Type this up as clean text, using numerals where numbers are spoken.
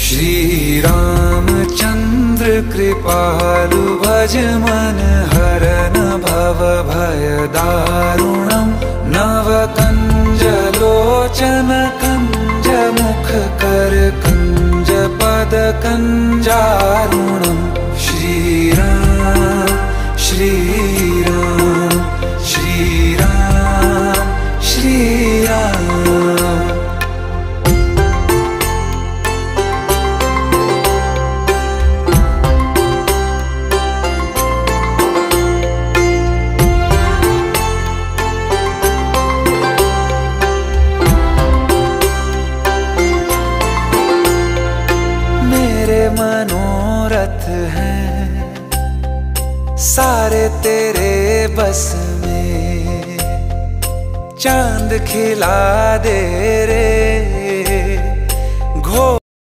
श्री रामचंद्र कृपालु भज मन हरन भव भय दारुणम नव कंज लोचन कंज मुख कर कंज पद कंजारुणम श्री राम श्री राम श्री राम श्री राम। मनोरथ हैं सारे तेरे बस में, चांद खिला दे रे